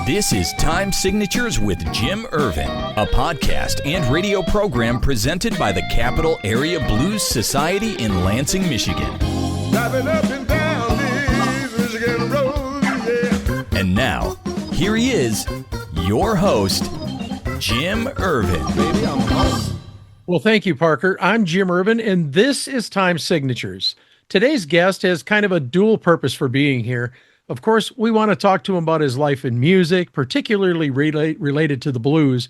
This is Time Signatures with Jim Ervin, a podcast and radio program presented by the Capital Area Blues Society in Lansing, Michigan. Driving up and down these Michigan roads, yeah. And now, here he is, your host, Jim Ervin. Baby, I'm home. Well, thank you, Parker. I'm Jim Ervin, and this is Time Signatures. Today's guest has kind of a dual purpose for being here. Of course, we want to talk to him about his life in music, particularly related to the blues.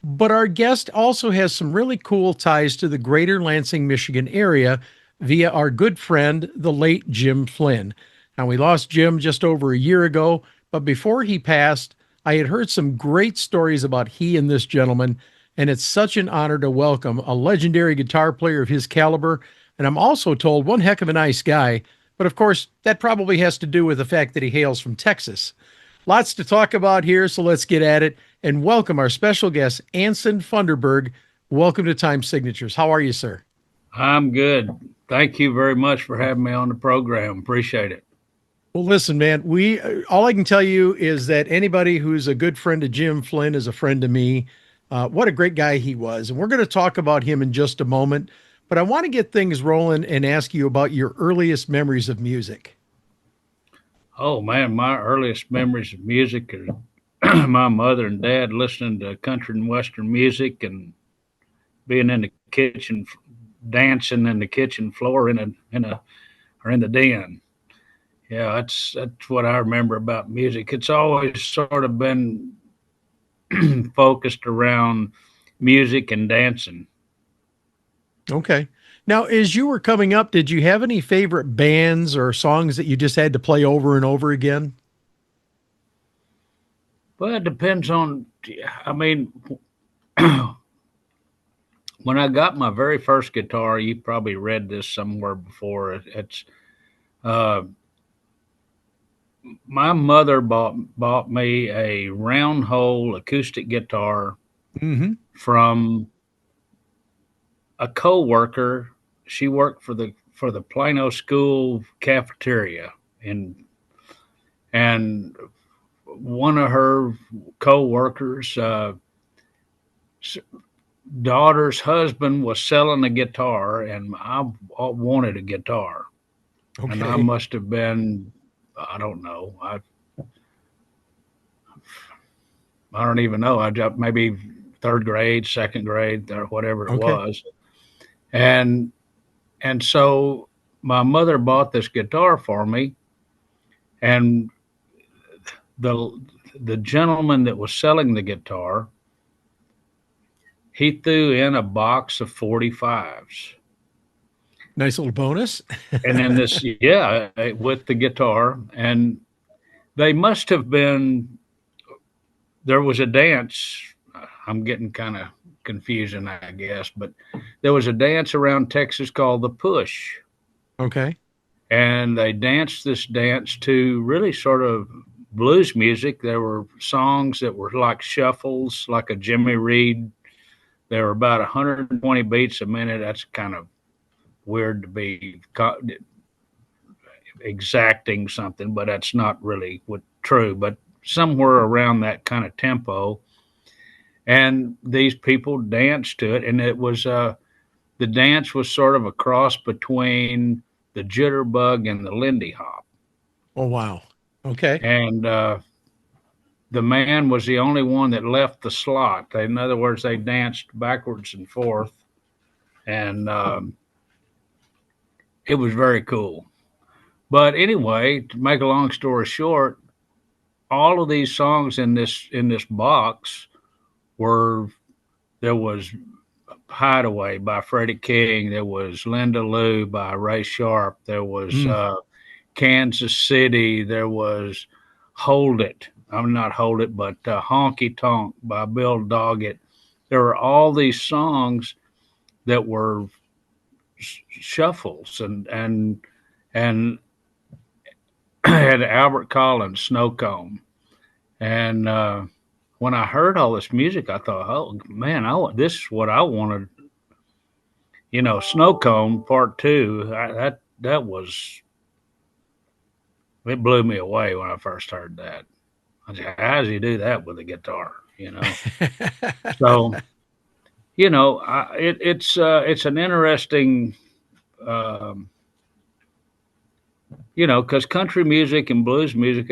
But our guest also has some really cool ties to the greater Lansing, Michigan area via our good friend, the late Jim Flynn. Now, we lost Jim just over a year ago, but before he passed, I had heard some great stories about he and this gentleman, and it's such an honor to welcome a legendary guitar player of his caliber, and I'm also told one heck of a nice guy. But of course, that probably has to do with the fact that he hails from Texas. Lots to talk about here, so let's get at it and welcome our special guest, Anson Funderburgh. Welcome to Time Signatures. How are you, sir? I'm good. Thank you very much for having me on the program. Appreciate it. Well, listen, man, all I can tell you is that anybody who's a good friend of Jim Flynn is a friend to me. What a great guy he was. And we're going to talk about him in just a moment. But I want to get things rolling and ask you about your earliest memories of music. Oh, man, my earliest memories of music are my mother and dad listening to country and western music and being in the kitchen, dancing in the kitchen floor in the den. Yeah, that's what I remember about music. It's always sort of been focused around music and dancing. Okay. Now, as you were coming up, did you have any favorite bands or songs that you just had to play over and over again? Well, it depends on, when I got my very first guitar, you probably read this somewhere before. My mother bought me a round hole acoustic guitar from a co-worker. She worked for the Plano school cafeteria, and one of her co-workers' daughter's husband was selling a guitar, and I wanted a guitar. Okay. And I must have been, I don't know, I don't even know. I dropped maybe third grade, second grade, or whatever it was. And so my mother bought this guitar for me, and the gentleman that was selling the guitar, he threw in a box of 45s. Nice little bonus. And then with the guitar, and they must have been, there was a dance. I'm getting kind of confusing, I guess, but there was a dance around Texas called the Push. Okay. And they danced this dance to really sort of blues music. There were songs that were like shuffles, like a Jimmy Reed. There were about 120 beats a minute. That's kind of weird to be exacting something, but that's not really true, but somewhere around that kind of tempo. And these people danced to it, and it was the dance was sort of a cross between the jitterbug and the Lindy Hop. Oh, wow. Okay. And the man was the only one that left the slot. In other words, they danced backwards and forth, and it was very cool. But anyway, to make a long story short, all of these songs in this box there was Hideaway by Freddie King, there was Linda Lou by Ray Sharp, there was Kansas City, there was Hold It, but Honky Tonk by Bill Doggett. There were all these songs that were shuffles and had Albert Collins, Snow Cone. And when I heard all this music, I thought, oh, man, this is what I wanted. Snow Cone Part 2, it blew me away when I first heard that. I said, how does he do that with a guitar? So, it's an interesting, um, because country music and blues music,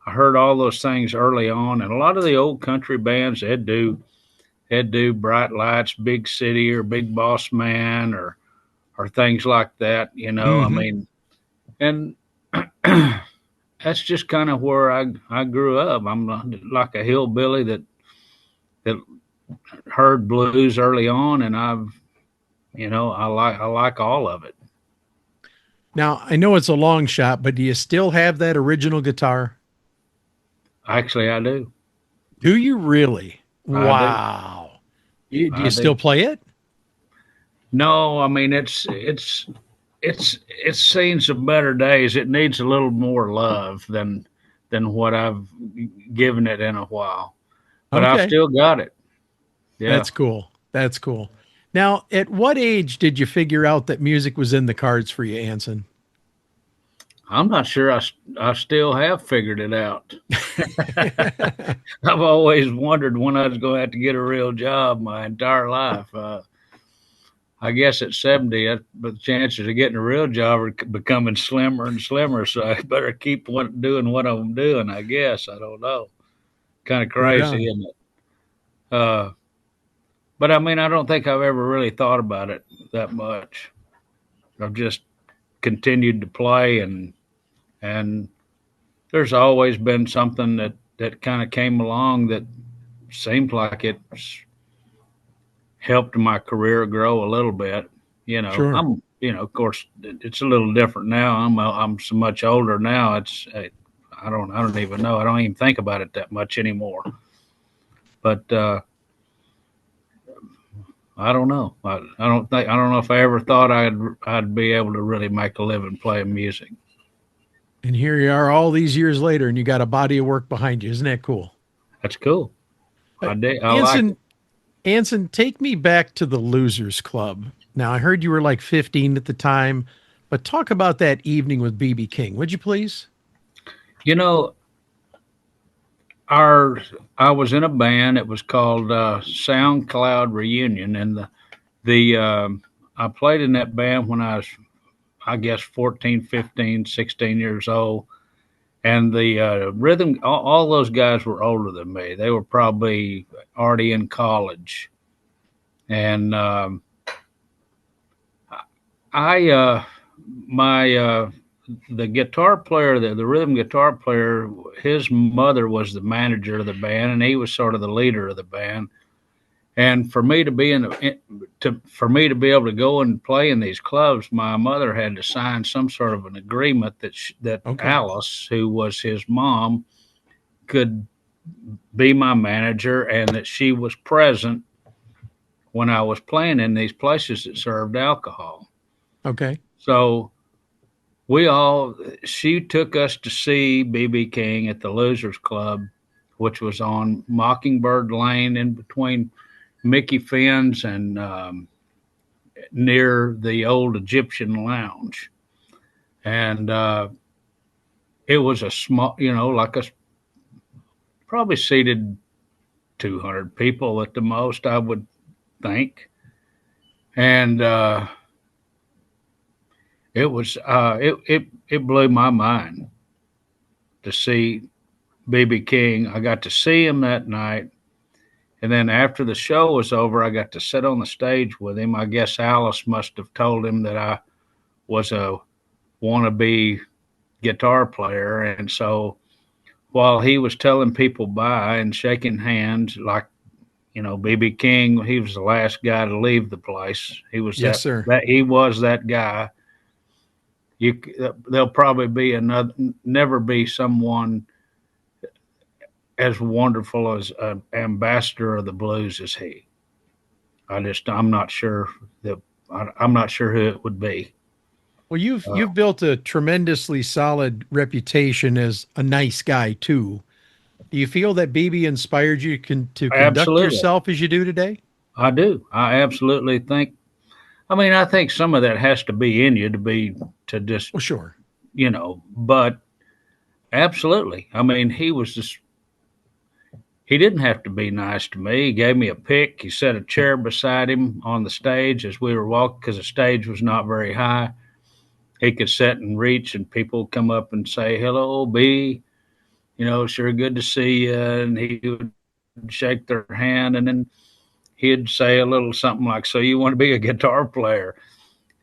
I heard all those things early on, and a lot of the old country bands they'd do Bright Lights, Big City, or Big Boss Man, or things like that. I Hmm. mean, and that's just kind of where I grew up. I'm like a hillbilly that heard blues early on, and I like all of it. Now, I know it's a long shot, but do you still have that original guitar? Actually, I do. Do you really? I do. Wow. Do I you still do. play it? No, I mean it's seen some better days. It needs a little more love than what I've given it in a while. But I've Okay. still got it. Yeah. That's cool. That's cool. Now, at what age did you figure out that music was in the cards for you, Anson? I'm not sure I still have figured it out. I've always wondered when I was going to have to get a real job my entire life. I guess at 70, but the chances of getting a real job are becoming slimmer and slimmer. So I better keep doing what I'm doing, I guess. I don't know. Kind of Right crazy, on. isn't it? Uh, but I mean, I don't think I've ever really thought about it that much. I've just continued to play, and there's always been something that kind of came along that seemed like it's helped my career grow a little bit. Sure. Of course, it's a little different now. I'm so much older now. I don't even know. I don't even think about it that much anymore. But I don't know. I don't know if I ever thought I'd be able to really make a living playing music. And here you are all these years later, and you got a body of work behind you. Isn't that cool? That's cool. Uh, I like it. Anson, take me back to the Losers Club. Now, I heard you were like 15 at the time, but talk about that evening with BB King, would you please? You know, our I was in a band. It was called SoundCloud Reunion, and I played in that band when I was, I guess, 14, 15, 16 years old. And the rhythm, all those guys were older than me. They were probably already in college, and I my the guitar player, the rhythm guitar player, his mother was the manager of the band, and he was sort of the leader of the band. And for me to be for me to be able to go and play in these clubs, my mother had to sign some sort of an agreement that Okay. Alice, who was his mom, could be my manager, and that she was present when I was playing in these places that served alcohol. Okay. So we all she took us to see BB King at the Losers Club, which was on Mockingbird Lane in between Mickey Finn's and near the old Egyptian Lounge. And it was a small, like a probably seated 200 people at the most, I would think. And it blew my mind to see BB King. I got to see him that night. And then after the show was over, I got to sit on the stage with him. I guess Alice must have told him that I was a wannabe guitar player. And so while he was telling people bye and shaking hands, like, BB King, he was the last guy to leave the place. He was Yes, sir. he was that guy. There'll probably be never be someone as wonderful as an ambassador of the blues as he. I'm not sure that I'm not sure who it would be. Well, Uh, you've built a tremendously solid reputation as a nice guy too. Do you feel that BB inspired you to conduct Absolutely, yourself as you do today? I do. I absolutely think. I mean, I think some of that has to be in you to just Well, sure. but absolutely. I mean, he didn't have to be nice to me. He gave me a pick. He set a chair beside him on the stage as we were walking, because the stage was not very high. He could sit and reach, and people would come up and say, "Hello, B. Sure good to see you." And he would shake their hand, and then he'd say a little something like, "So you want to be a guitar player?"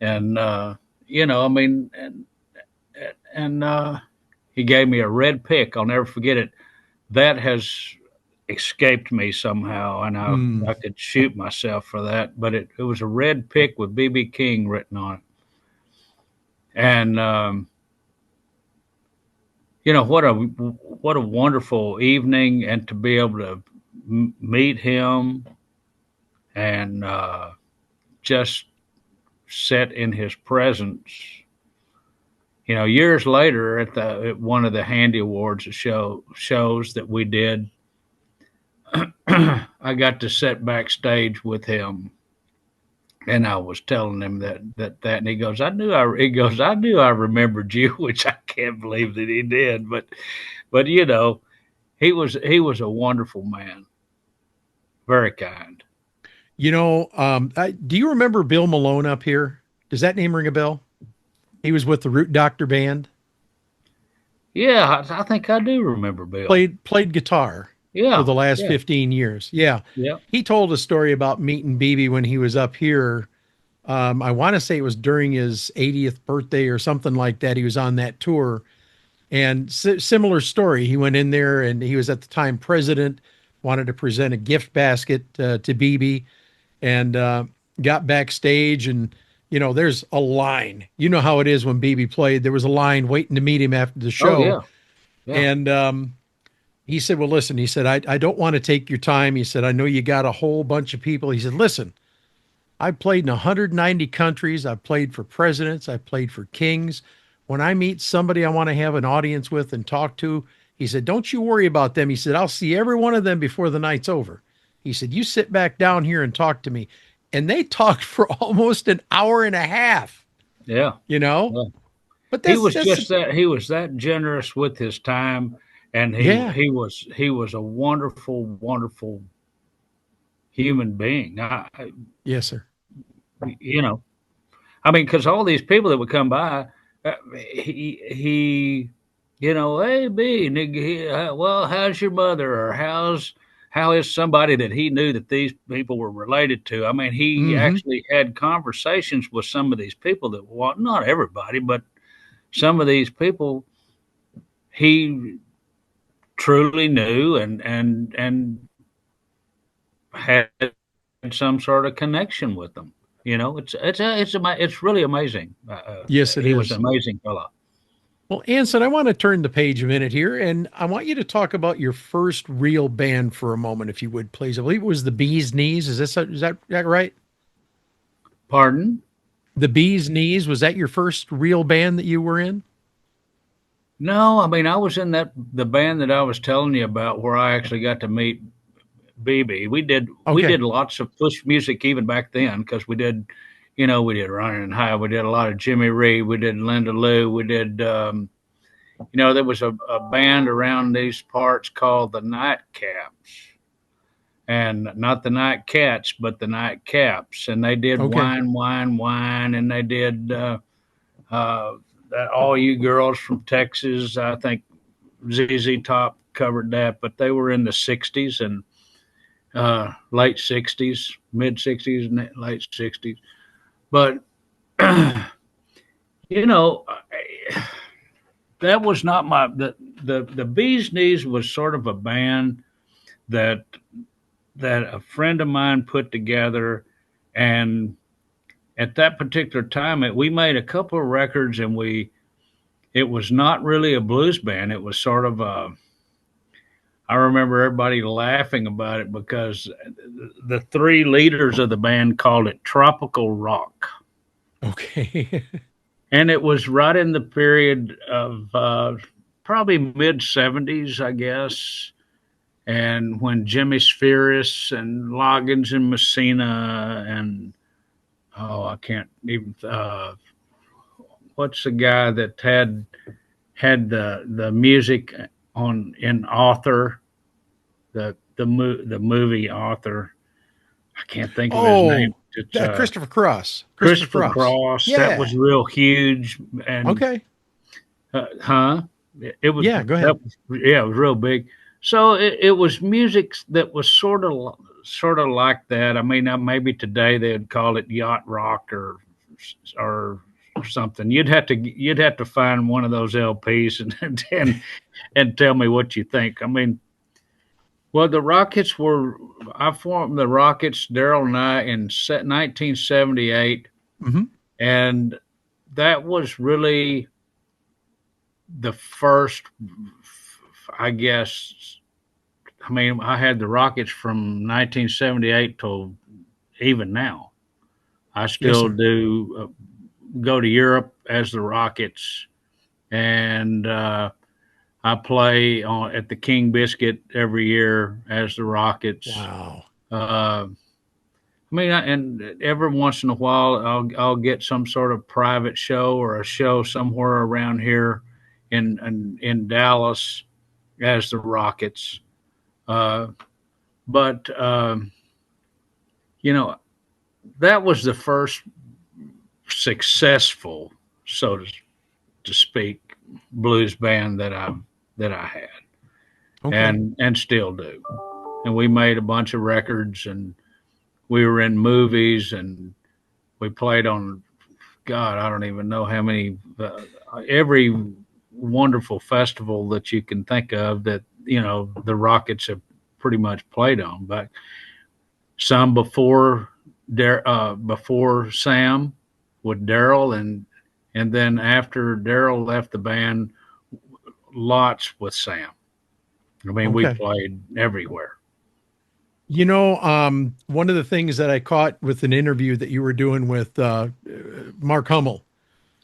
And I mean, and he gave me a red pick. I'll never forget it. That has escaped me somehow, and I could shoot myself for that. But it was a red pick with B.B. King written on it. And what a wonderful evening, and to be able to meet him and just sit in his presence. Years later at one of the Handy Awards shows that we did, I got to sit backstage with him, and I was telling him that, and he goes, I knew I remembered you, which I can't believe that he did, but he was a wonderful man, very kind. Do you remember Bill Malone up here? Does that name ring a bell? He was with the Root Doctor Band. Yeah, I think I do remember Bill. Played guitar. For the last 15 years. Yeah. He told a story about meeting BB when he was up here. I want to say it was during his 80th birthday or something like that. He was on that tour, and similar story. He went in there, and he was at the time president, wanted to present a gift basket to BB, and got backstage, and there's a line. You know how it is when BB played. There was a line waiting to meet him after the show. And he said, well, listen, he said, I don't want to take your time. He said, I know you got a whole bunch of people. He said, listen, I played in 190 countries. I've played for presidents. I played for kings. When I meet somebody I want to have an audience with and talk to, he said, don't you worry about them. He said, I'll see every one of them before the night's over. He said, you sit back down here and talk to me. And they talked for almost an hour and a half. Yeah. But he was that generous with his time. And he was a wonderful, wonderful human being. Yes, sir. I mean, because all these people that would come by, he hey, B, well, how's your mother, or how is somebody that he knew that these people were related to? I mean, he actually had conversations with some of these people that, well, not everybody, but some of these people he truly knew and had some sort of connection with them. It's really amazing. Yes, it is. He was an amazing fellow. Well, Anson, I want to turn the page a minute here, and I want you to talk about your first real band for a moment, if you would, please. I believe it was the Bee's Knees. Is that right? Pardon? The Bee's Knees. Was that your first real band that you were in? No, I mean, I was in the band that I was telling you about, where I actually got to meet BB. We did lots of push music even back then, because we did Running High. We did a lot of Jimmy Reed. We did Linda Lou. We did, there was a band around these parts called the Nightcaps, and not the Nightcats, but the Nightcaps. And they did Wine, Wine, Wine, and they did that All You Girls from Texas. I think ZZ Top covered that, but they were in the 60s and late 60s, mid 60s and late 60s. But, that was not the Bee's Knees was sort of a band that a friend of mine put together. And at that particular time, we made a couple of records, and it was not really a blues band. It was sort of I remember everybody laughing about it, because the three leaders of the band called it tropical rock. Okay. And it was right in the period of probably mid 70s, I guess. And when Jimmy Spheris and Loggins and Messina and, I can't even, what's the guy that had the music on in Author, the movie Author. I can't think of his name. Oh, It's that Christopher Cross. Christopher Cross. That Yeah. was real huge, and Okay. huh? It was Yeah, go ahead. that was, yeah, it was real big. So it was music that was sort of like that. I mean, maybe today they'd call it yacht rock or something. You'd have to find one of those LPs and tell me what you think. I mean, well, the Rockets were. I formed the Rockets, Daryl and I, in 1978, Hmm. and that was really the first, I guess. I mean, I had the Rockets from 1978 till even now. I Yes, still sir. do go to Europe as the Rockets, and I play at the King Biscuit every year as the Rockets. Wow. Uh, I mean, and every once in a while, I'll get some sort of private show or a show somewhere around here in Dallas as the Rockets. Uh, but you know, that was the first successful, so to speak, blues band that I had, Okay. and still do. And we made a bunch of records, and we were in movies, and we played on, God, I don't even know how many, every wonderful festival that you can think of that, the Rockets have pretty much played on. But some before Sam with Daryl, and then after Daryl left the band, lots with Sam. I mean, we Okay. played everywhere. One of the things that I caught with an interview that you were doing with Mark Hummel,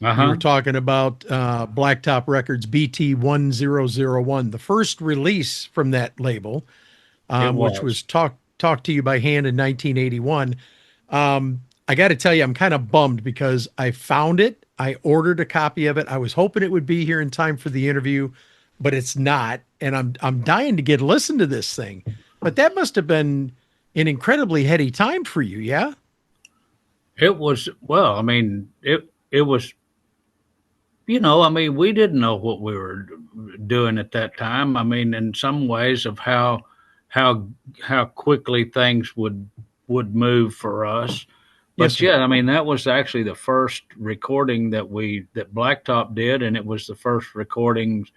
Uh you were huh. talking about Blacktop Records BT 1001, the first release from that label, It which was was. talked to you by hand in 1981. I got to tell you, I'm kind of bummed because I found it. I ordered a copy of it. I was hoping it would be here in time for the interview, but it's not. And I'm dying to get a listen to this thing. But that must have been an incredibly heady time for you, yeah? It was. Well, I mean, it was. I mean, we didn't know what we were doing at that time. I mean, in some ways of how how quickly things would move for us. Yes, But sir. yeah, I mean, that was actually the first recording that Blacktop did, and it was the first recordings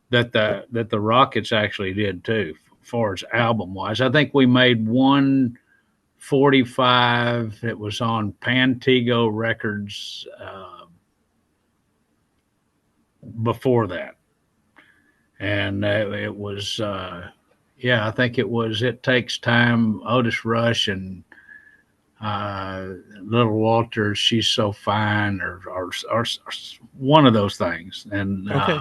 that the Rockets actually did too, as far as album wise. I think we made 145. It was on Pantego Records before that, and it was yeah, I think it was It Takes Time, Otis Rush, and Little Walter, She's So Fine, or one of those things, Okay.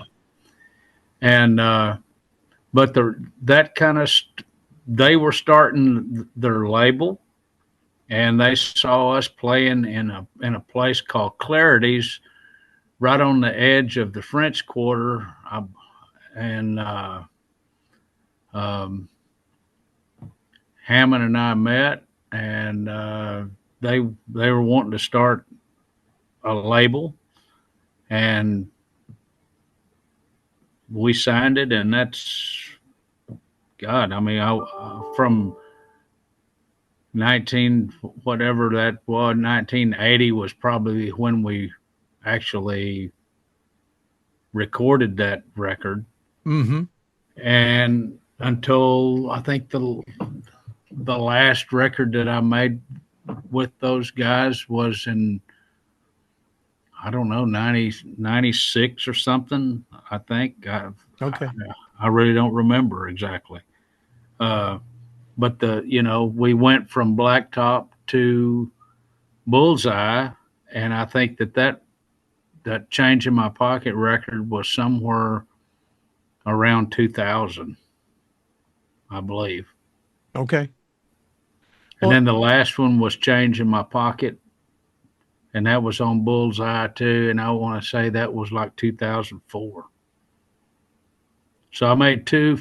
and but that kind of they were starting their label, and they saw us playing in a place called Clarity's, right on the edge of the French Quarter, and um, Hammond and I met, and they were wanting to start a label, and we signed it, and that's, God. I mean, from 19 whatever that was, 1980 was probably when we actually recorded that record, Mm-hmm. and until I think the last record that I made with those guys was in, I don't know, 96 or something. I think Okay. I really don't remember exactly. Uh, but we went from Blacktop to Bullseye, and I think that Change in My Pocket record was somewhere around 2000, I believe. Okay. And Well, then the last one was Change in My Pocket, and that was on Bullseye too. And I want to say that was like 2004. So I made two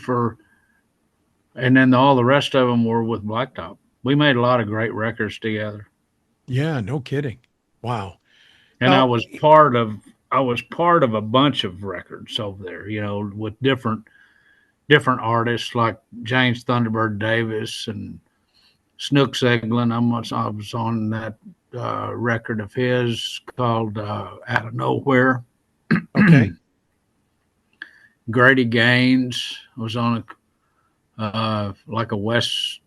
and then all the rest of them were with Blacktop. We made a lot of great records together. Yeah, no kidding. Wow. And Now, I was part of a bunch of records over there, with different artists like James Thunderbird Davis and Snooks Eglin. I was on that record of his called Out of Nowhere. okay. Grady Gaines was on like a West.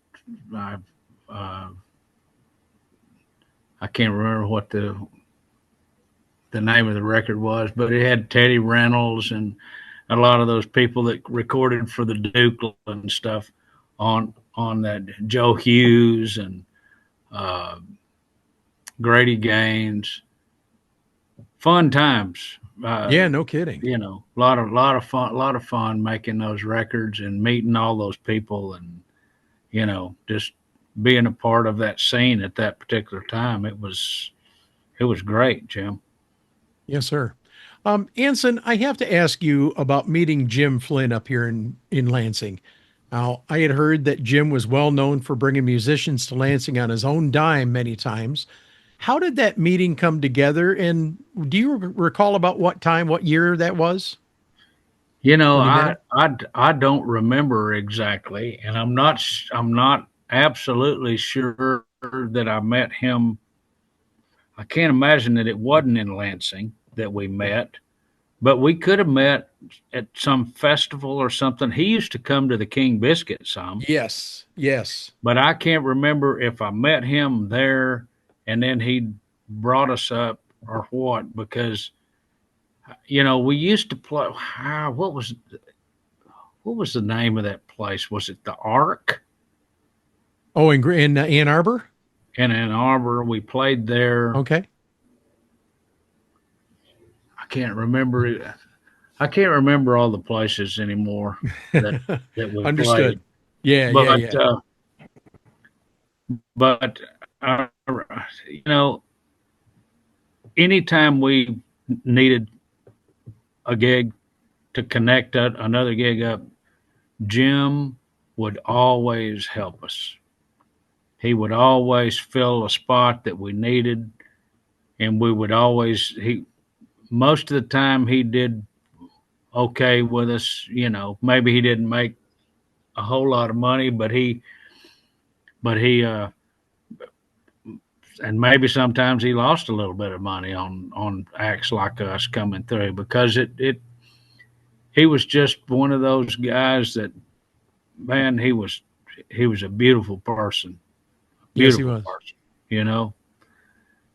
I can't remember what the name of the record was, but it had Teddy Reynolds and a lot of those people that recorded for the Duke and stuff on that. Joe Hughes and Grady Gaines. Fun times. Yeah, no kidding. A lot of fun making those records and meeting all those people and just being a part of that scene at that particular time. It was great, Jim. Yes, sir. Anson, I have to ask you about meeting Jim Flynn up here in Lansing. Now, I had heard that Jim was well known for bringing musicians to Lansing on his own dime many times. How did that meeting come together? And do you recall about what year that was? I don't remember exactly, and I'm not absolutely sure that I met him. I can't imagine that it wasn't in Lansing that we met, but we could have met at some festival or something. He used to come to the King Biscuit some. Yes, yes. But I can't remember if I met him there and then he brought us up or what, because we used to play. What was the name of that place? Was it the Ark? Oh, in Ann Arbor? In Ann Arbor, we played there. Okay. I can't remember it. I can't remember all the places anymore that we Understood. played. Yeah, yeah. But anytime we needed a gig to connect another gig up, Jim would always help us. He would always fill a spot that we needed, and we would always most of the time he did okay with us. Maybe he didn't make a whole lot of money, but he and maybe sometimes he lost a little bit of money on acts like us coming through, because he was just one of those guys that, man, he was a beautiful person. Yes, he was. Person,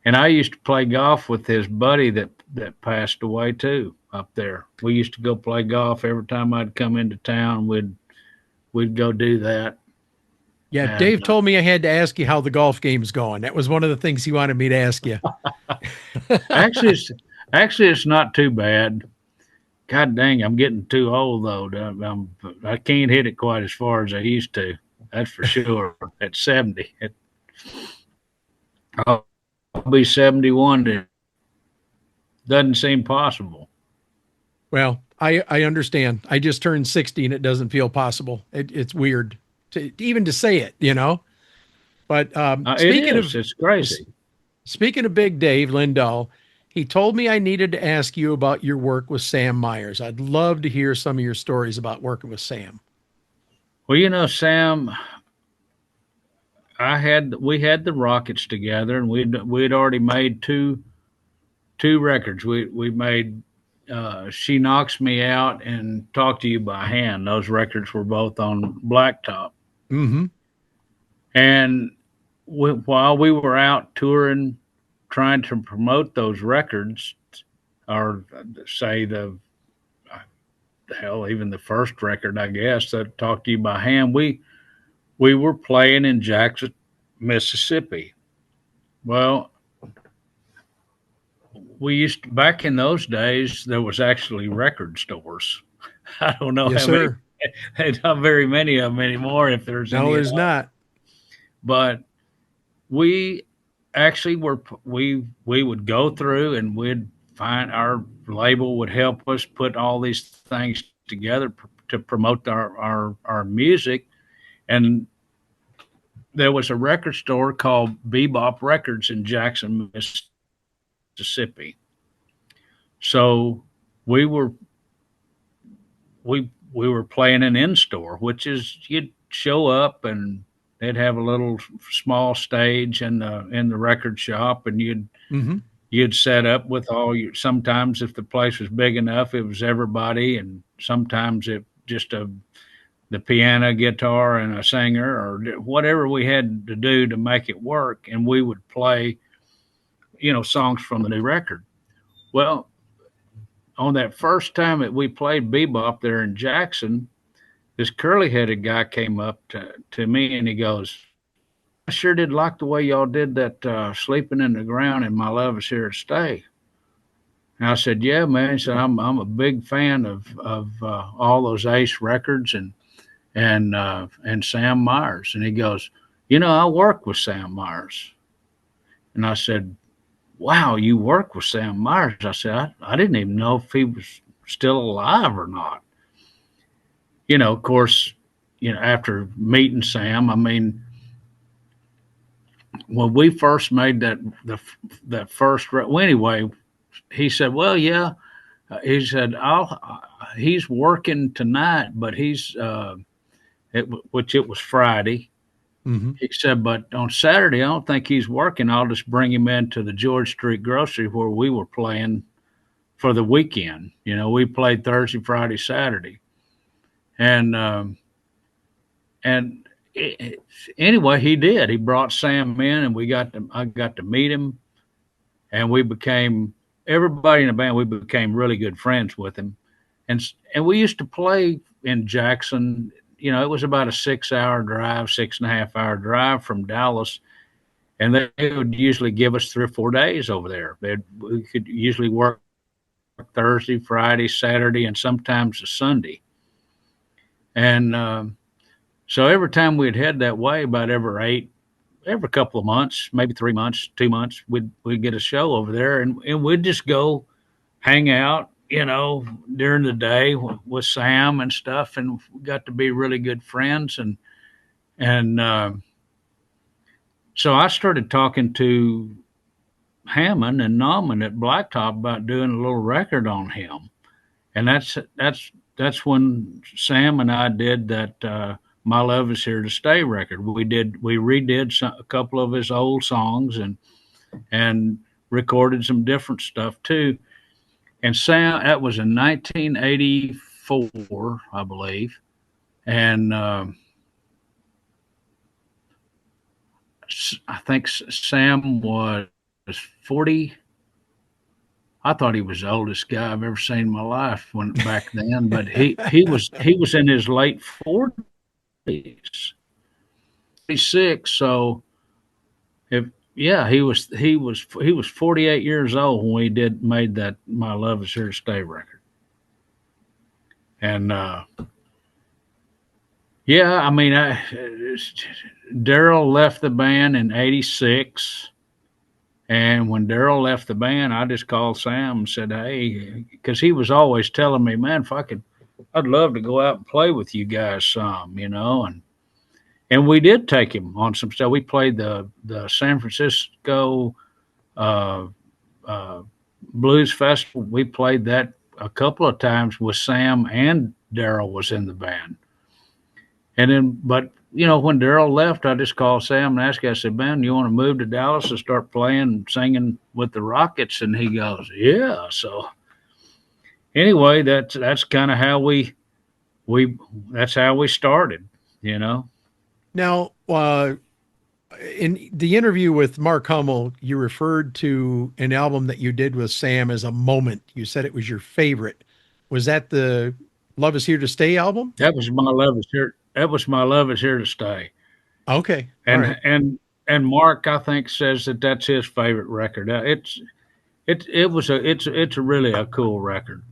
And I used to play golf with his buddy that passed away too up there. We used to go play golf every time I'd come into town. We'd go do that. Yeah, And Dave told me I had to ask you how the golf game's going. That was one of the things he wanted me to ask you. actually, it's not too bad. God dang, I'm getting too old though. I can't hit it quite as far as I used to. That's for sure. At 70, I'll be 71. It doesn't seem possible. Well, I understand. I just turned 60 and it doesn't feel possible. It's weird even to say it, But it's crazy. Speaking of Big Dave Lindahl, he told me I needed to ask you about your work with Sam Myers. I'd love to hear some of your stories about working with Sam. Well, Sam, we had the Rockets together, and we'd already made two records. We made She Knocks Me Out and Talk to You by Hand. Those records were both on Blacktop. Mm-hmm. And while we were out touring, trying to promote those records, or say even the first record, I guess, that Talk to You by Hand, we were playing in Jackson, Mississippi. Well, back in those days, there was actually record stores. I don't know how very many of them anymore, if there's any. No, there's not. But we actually we would go through and we'd find, our label would help us put all these things together to promote our music. And there was a record store called Bebop Records in Jackson, Mississippi. So we were playing an in-store, which is you'd show up and they'd have a little small stage in the record shop, and you'd set up with all your. Sometimes if the place was big enough, it was everybody, and sometimes it just the piano, guitar, and a singer, or whatever we had to do to make it work, and we would play, songs from the new record. Well, on that first time that we played bebop there in Jackson, this curly-headed guy came up to me, and he goes, "I sure did like the way y'all did that Sleeping in the Ground and My Love Is Here to Stay." And I said, "Yeah, man." He said, I'm a big fan of all those Ace records and Sam Myers." And he goes, "I work with Sam Myers." And I said, "Wow, you work with Sam Myers?" I said, I didn't even know if he was still alive or not. Of course, after meeting Sam, I mean, when we first made that first, well, anyway, he said, "Well, yeah," he said, he's working tonight, but which it was Friday. Mm-hmm. He said, "But on Saturday, I don't think he's working. I'll just bring him into the George Street Grocery where we were playing for the weekend." We played Thursday, Friday, Saturday. Anyway, he did. He brought Sam in, and I got to meet him, and everybody in the band, we became really good friends with him. And we used to play in Jackson. It was about a 6.5-hour drive from Dallas. And they would usually give us 3 or 4 days over there. We could usually work Thursday, Friday, Saturday, and sometimes a Sunday. And so every time we'd head that way, about every couple of months, maybe 3 months, 2 months, we'd get a show over there, and we'd just go hang out, during the day with Sam and stuff, and we got to be really good friends. And so I started talking to Hammond and Nauman at Blacktop about doing a little record on him, and that's when Sam and I did that My Love Is Here to Stay record. We redid a couple of his old songs and recorded some different stuff too. And Sam, that was in 1984, I believe. And I think Sam was 40. I thought he was the oldest guy I've ever seen in my life back then, but he was in his late 40s, 46. So he was 48 years old when we made that My Love Is Here to Stay record. And I mean, Daryl left the band in 86. And when Daryl left the band, I just called Sam and said, "Hey," because he was always telling me, "Man, I'd love to go out and play with you guys some, And we did take him on some stuff. We played the San Francisco Blues Festival. We played that a couple of times with Sam, and Daryl was in the band. And then, but when Daryl left, I just called Sam and asked him, I said, "Man, you want to move to Dallas and start playing and singing with the Rockets?" And he goes, "Yeah." So anyway, that's kind of how that's how we started, Now, in the interview with Mark Hummel, you referred to an album that you did with Sam as a moment. You said it was your favorite. Was that the Love Is Here to Stay album? That was My Love Is Here. That was My Love Is Here to Stay. Okay. And Mark, I think, says that that's his favorite record. It's really a cool record.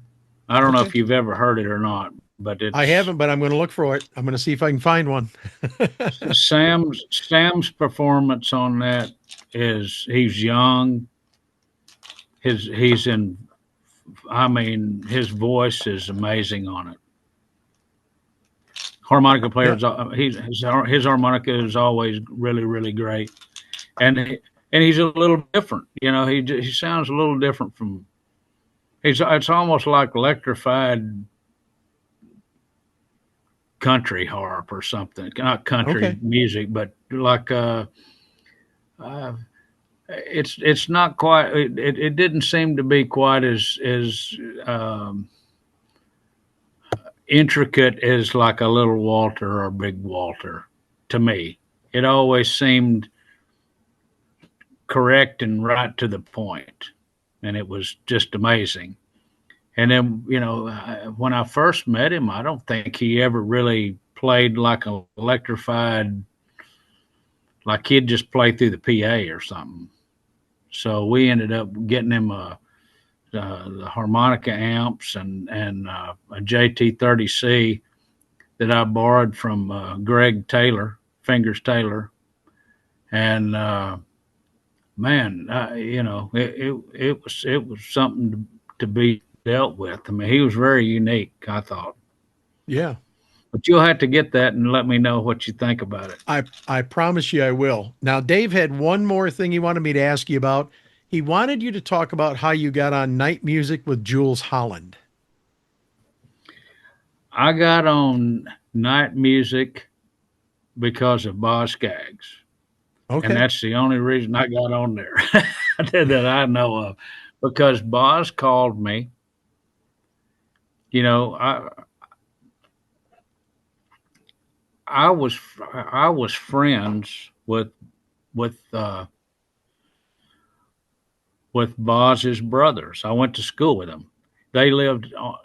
I don't know if you've ever heard it or not, but I haven't, but I'm going to look for it. I'm going to see if I can find one. Sam's performance on that he's young. His voice is amazing on it. Harmonica player. His harmonica is always really, really great. And he's a little different. He sounds a little different from. It's almost like electrified country harp or something. Not country music, but like it's not quite. It didn't seem to be quite as intricate as like a Little Walter or Big Walter to me. It always seemed correct and right to the point, and it was just amazing. And then, when I first met him, I don't think he ever really played like a electrified, like he'd just play through the PA or something. So we ended up getting him the harmonica amps and a JT30C that I borrowed from Greg Taylor, Fingers Taylor, and man, it was something to be dealt with. I mean, he was very unique, I thought. Yeah. But you'll have to get that and let me know what you think about it. I promise you I will. Now, Dave had one more thing he wanted me to ask you about. He wanted you to talk about how you got on Night Music with Jules Holland. I got on Night Music because of Boz Scaggs. Okay. And that's the only reason I got on there that I know of. Because Boz called me. I was friends with Boz's brothers. I went to school with them. They lived on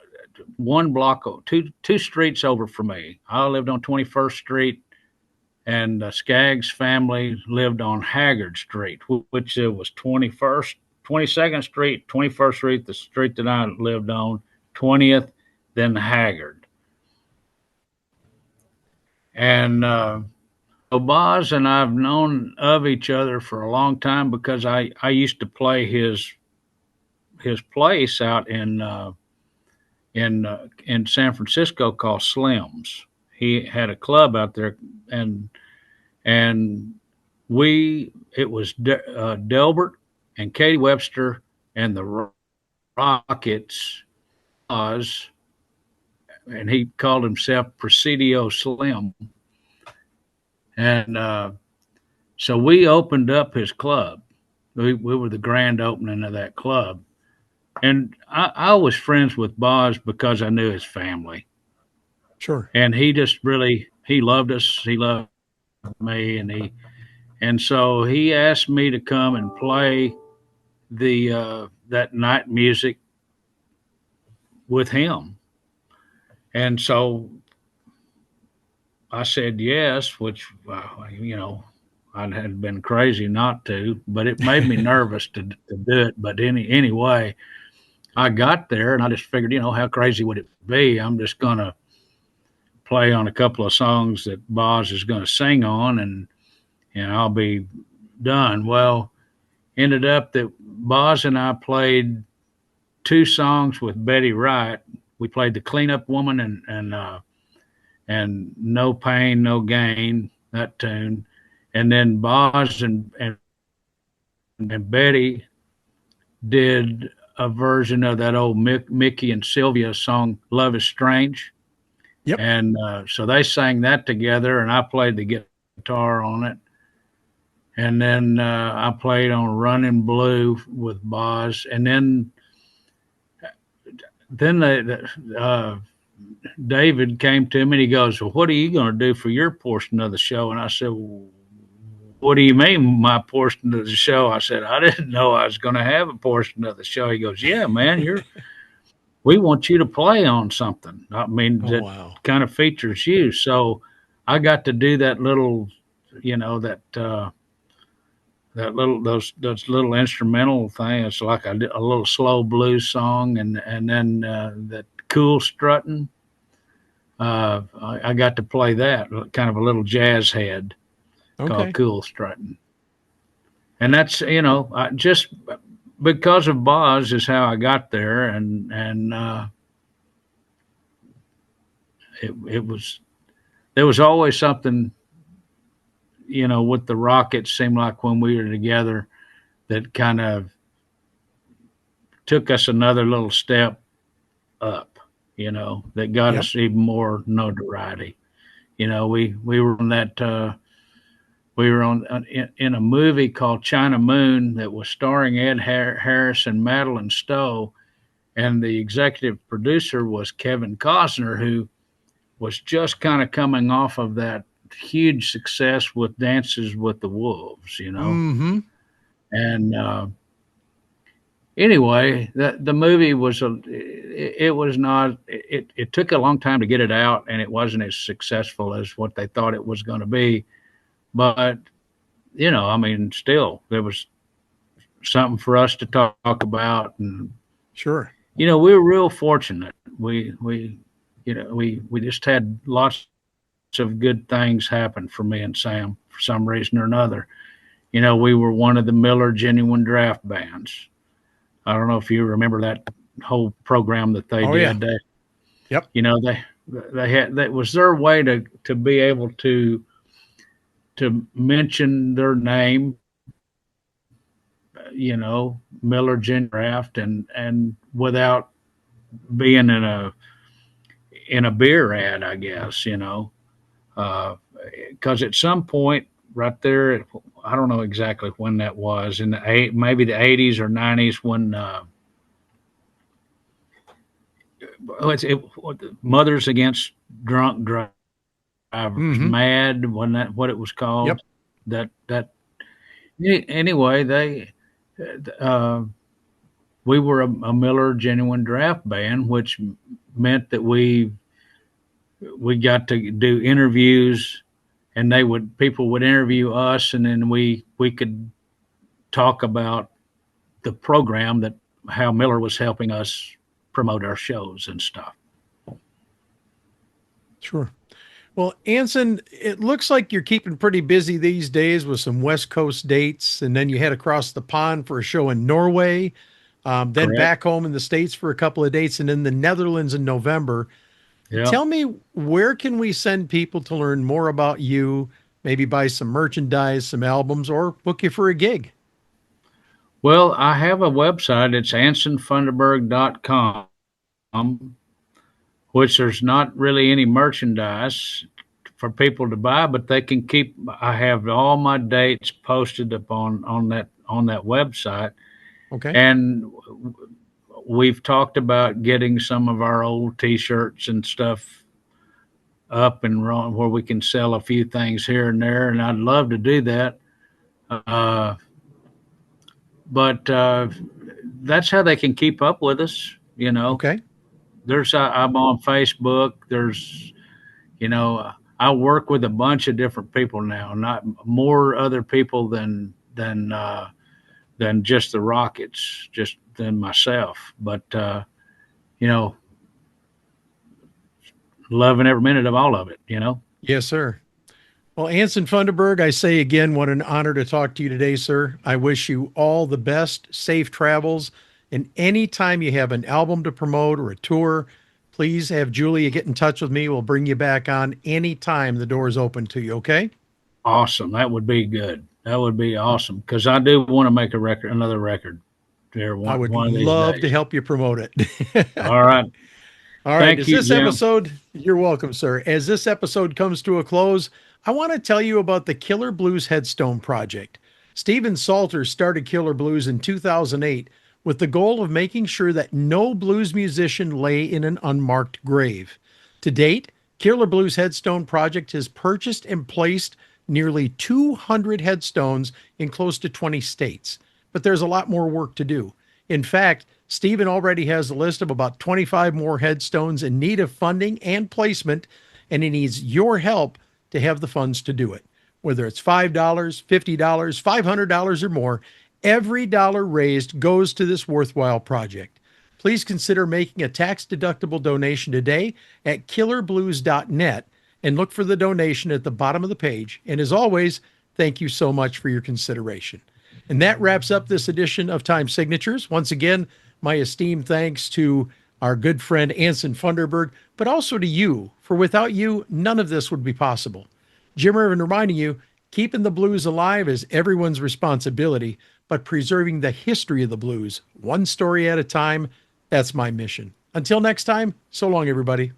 one block, two streets over from me. I lived on 21st Street, and Skaggs' family lived on Haggard Street, which was 22nd Street, 21st Street, the street that I lived on, 20th, then Haggard. And Boz and I've known of each other for a long time because I used to play his place out in San Francisco called Slim's. He had a club out there, and it was Delbert and Katie Webster and the Rockets, Oz, and he called himself Presidio Slim. And so we opened up his club. We were the grand opening of that club. And I was friends with Boz because I knew his family. Sure. And he just really, he loved us. He loved me. And so he asked me to come and play that Night Music with him. And so I said yes, which, I had been crazy not to, but it made me nervous to do it. But anyway, I got there and I just figured, how crazy would it be? I'm just going to play on a couple of songs that Boz is going to sing on, and I'll be done. Well, ended up that Boz and I played 2 songs with Betty Wright. We played The Cleanup Woman and No Pain, No Gain, that tune. And then Boz and Betty did a version of that old Mickey and Sylvia song, Love is Strange. Yep. And so they sang that together, and I played the guitar on it. And then I played on Running Blue with Boz. And then David came to me and he goes, well, what are you going to do for your portion of the show? And I said, well, what do you mean my portion of the show? I said, I didn't know I was going to have a portion of the show. He goes, yeah, man, we want you to play on something. I mean, that kind of features you. So I got to do that little, those little instrumental thing. It's like a little slow blues song, and then that Cool Strutting. I got to play that, kind of a little jazz head called Cool Strutting. And that's, just because of Boz is how I got there. And it was, there was always something, with the Rockets, seemed like when we were together, that kind of took us another little step up, that got Yep. us even more notoriety. We were on that, we were in a movie called China Moon that was starring Ed Harris and Madeline Stowe, and the executive producer was Kevin Costner, who was just kind of coming off of that huge success with Dances with the Wolves. Mm-hmm. And anyway, the movie was it was not, it took a long time to get it out, and it wasn't as successful as what they thought it was going to be. But I mean, still there was something for us to talk about, and Sure. we were real fortunate. We just had lots of good things happen for me and Sam for some reason or another. We were one of the Miller Genuine Draft Bands. I don't know if you remember that whole program that they Oh, did. yeah. Yep. They had, that was their way to be able to mention their name, Miller Genuine Draft, and without being in a beer ad, I guess, because at some point right there, I don't know exactly when that was, in maybe the 80s or 90s, when Mothers Against Drunk Drivers, MAD, wasn't that what it was called? Yep. That anyway, we were a Miller Genuine Draft Band, which meant that we got to do interviews, and people would interview us, and then we could talk about the program, that how Miller was helping us promote our shows and stuff. Sure. Well, Anson, it looks like you're keeping pretty busy these days with some West Coast dates, and then you head across the pond for a show in Norway, then Correct. back home in the States for a couple of dates, and in the Netherlands in November. Yeah. Tell me, where can we send people to learn more about you, maybe buy some merchandise, some albums, or book you for a gig? Well, I have a website. It's ansonfunderburgh.com, which there's not really any merchandise for people to buy, but they can keep. I have all my dates posted up on that website, Okay. and we've talked about getting some of our old T-shirts and stuff up and running, where we can sell a few things here and there, and I'd love to do that. But that's how they can keep up with us. Okay. I'm on Facebook. There's, I work with a bunch of different people now, not more other people than just the Rockets, just than myself. But loving every minute of all of it. Yes, sir. Well, Anson Funderburgh, I say again, what an honor to talk to you today, sir. I wish you all the best, safe travels. And anytime you have an album to promote or a tour, please have Julia get in touch with me. We'll bring you back on anytime the door is open to you, okay? Awesome. That would be good. That would be awesome, because I do want to make another record there. I would one of these love days. to help you promote it. All right. All right. Thank you, Jim. You're welcome, sir. As this episode comes to a close, I want to tell you about the Killer Blues Headstone Project. Stephen Salter started Killer Blues in 2008 with the goal of making sure that no blues musician lay in an unmarked grave. To date, Killer Blues Headstone Project has purchased and placed nearly 200 headstones in close to 20 states. But there's a lot more work to do. In fact, Stephen already has a list of about 25 more headstones in need of funding and placement, and he needs your help to have the funds to do it. Whether it's $5, $50, $500 or more, every dollar raised goes to this worthwhile project. Please consider making a tax-deductible donation today at killerblues.net and look for the donation at the bottom of the page. And as always, thank you so much for your consideration. And that wraps up this edition of Time Signatures. Once again, my esteemed thanks to our good friend Anson Funderburgh, but also to you, for without you, none of this would be possible. Jim Ervin reminding you, keeping the blues alive is everyone's responsibility, but preserving the history of the blues, one story at a time, that's my mission. Until next time, so long, everybody.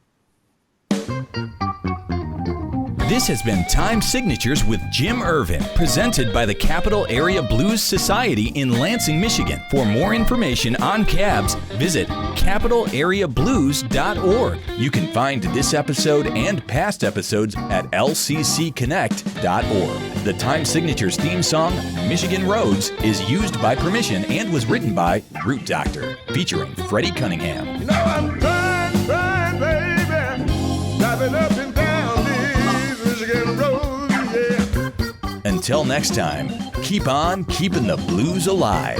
This has been Time Signatures with Jim Ervin, presented by the Capital Area Blues Society in Lansing, Michigan. For more information on cabs, visit capitalareablues.org. You can find this episode and past episodes at lccconnect.org. The Time Signatures theme song, Michigan Roads, is used by permission and was written by Root Doctor, featuring Freddie Cunningham. You know I'm trying, baby, driving up and down these Michigan roads, yeah. Until next time, keep on keeping the blues alive.